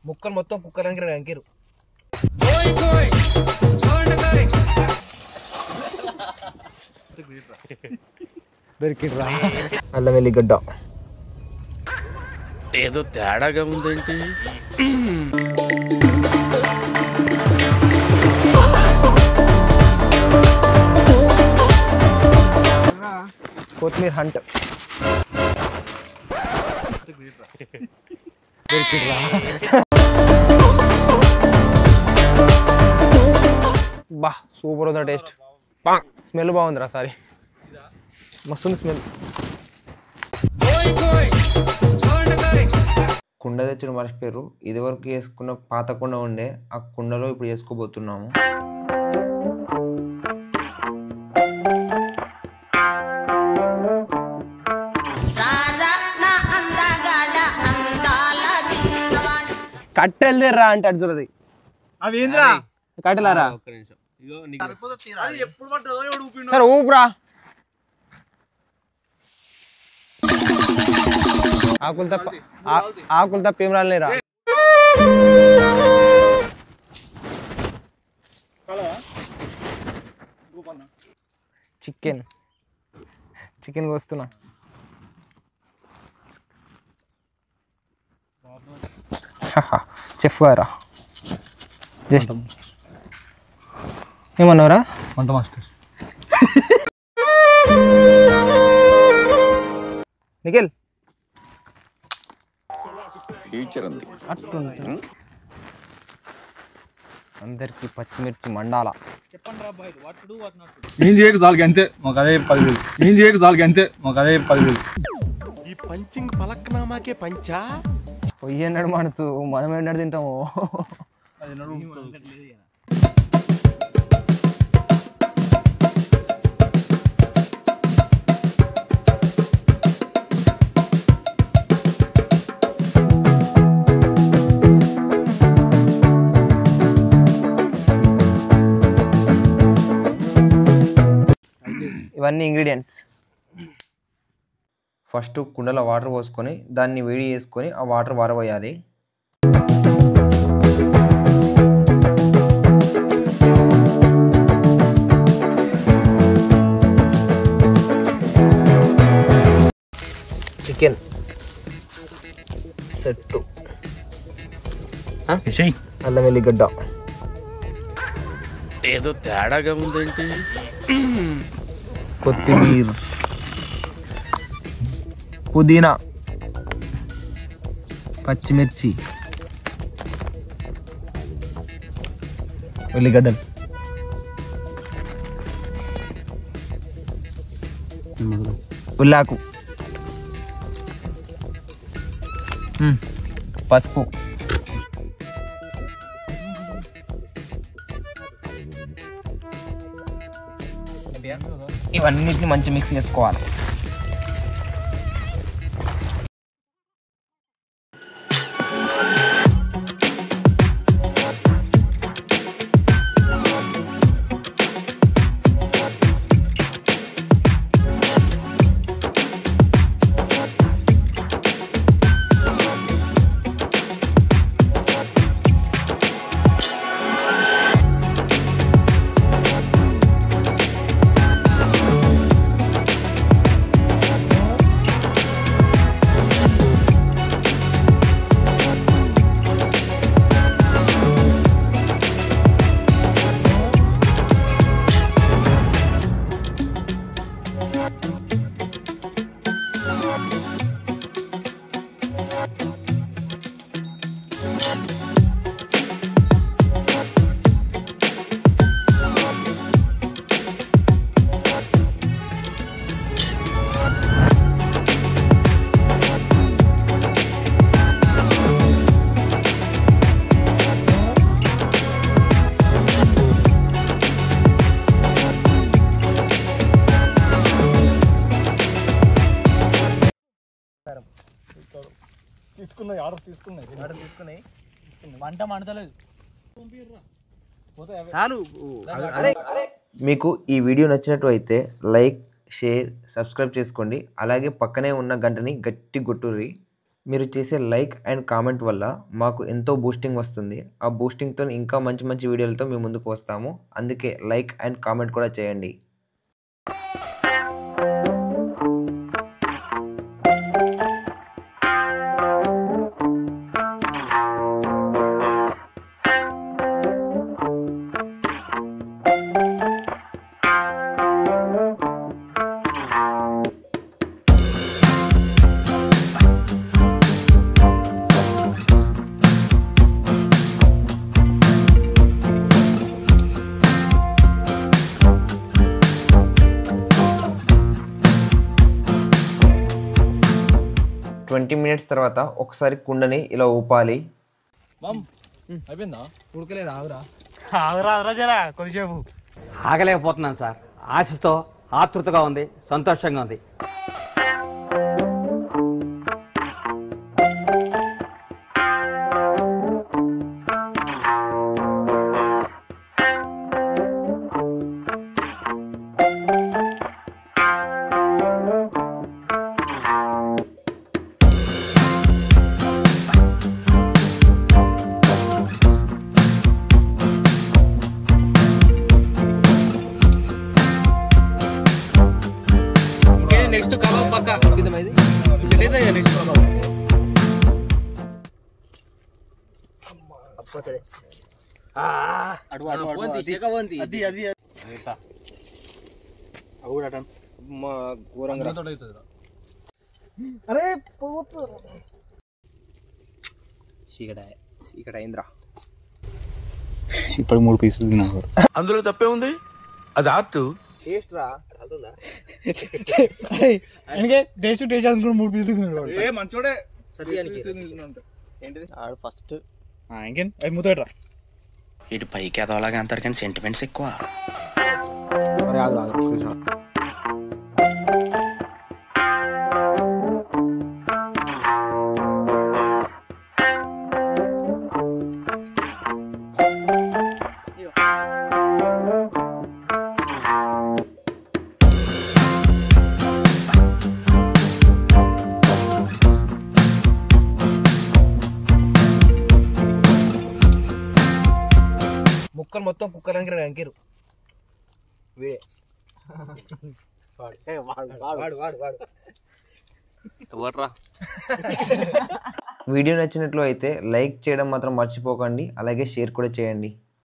ముక్కలు మొత్తం కుక్కరానికి అంకిరు. దొరికిడ్రా అల్లం వెల్లిగడ్డ. ఏదో తేడాగా ఉందేంటి? కొత్తిమీర హంట్. బా సూపర్ ఉందా టేస్ట్. స్మెల్ బాగుందిరా. సారీ మస్తుంది స్మెల్. కుండ తెచ్చిన మర్చిపోయారు. ఇదివరకు వేసుకున్న పాత కుండ ఉండే ఆ కుండలో ఇప్పుడు వేసుకోబోతున్నాము. కట్టెలు తెర్రా అంటే అర్జునది. అవేంద్రా కట్టెలారా సరే ఊపురా. ఆకులు తప్ప ఏం రాలేరా. చికెన్ వస్తున్నా. చెఫ్ గారా జస్ట్ ఏమన్నారా? వంట మాస్టర్ నిఖిల్ అందరికి పచ్చిమిర్చి మండాల. నేను చేయకు చాలు అంతే మాకు అదే 10,000. నేను చేయకు చాలు అంతే మాకు అదే 10,000. ఈ పంచింగ్ పలక్నామాకే పంచా పొయ్యి అన్నాడు మనసు. మనం ఎన్నడు తింటాము. ఇవన్నీ ఇంగ్రీడియంట్స్. ఫస్ట్ కుండలో వాటర్ పోసుకొని దాన్ని వేడి చేసుకొని ఆ వాటర్ వారబోయాలి. చికెన్ సెట్టు, అల్లం వెల్లిగడ్డ, ఏదో తేడాగా ఉందేంటి? కొత్తిమీర, పుదీనా, పచ్చిమిర్చి, ఉల్లిగడ్డలు, ఉల్లాకు, పసుపు, ఇవన్నిటిని మంచి మిక్స్ చేసుకోవాలి. తీసుకున్నాయి వంట మంటలేదు. మీకు ఈ వీడియో నచ్చినట్టు అయితే లైక్, షేర్, సబ్స్క్రైబ్ చేసుకోండి. అలాగే పక్కనే ఉన్న గంటని గట్టి కొట్టుర్రి. మీరు చేసే లైక్ అండ్ కామెంట్ వల్ల మాకు ఎంతో బూస్టింగ్ వస్తుంది. ఆ బూస్టింగ్తో ఇంకా మంచి మంచి వీడియోలతో మీ ముందుకు వస్తాము. అందుకే లైక్ అండ్ కామెంట్ కూడా చేయండి. మినిట్స్ తర్వాత ఒకసారి కుండని ఇలా ఊపాలి. అయిపోయిందా? ఉడకలేదు, ఆగురా. కొద్దిసేపు ఆగలేకపోతున్నాను సార్. ఆశతో ఆతృతగా ఉంది, సంతోషంగా ఉంది. నెక్స్ట్ కబాబ్ పక్క సిద్ధమైంది. నెక్స్ట్ కబాబ్ అరే ఇక్కడ అయిందిరా. ఇప్పుడు 3 పీసులు తిన్నాను. అందులో తప్పే ఉంది, అది ఆర్ట్. టేస్ట్ రా టేస్ట్ అనుకుని 3 పీసులు తిన్నాడు. మంచోడే ఫస్ట్ ఇంకేం అవి ముద్దట్రా. ఇటు పైకి ఎదవలాగా అంటారు కానీ సెంటిమెంట్స్ ఎక్కువ. ముక్కలు మొత్తం కుక్కరానికి అంకిరు వీడే. వీడియో నచ్చినట్లు అయితే లైక్ చేయడం మాత్రం మర్చిపోకండి, అలాగే షేర్ కూడా చేయండి.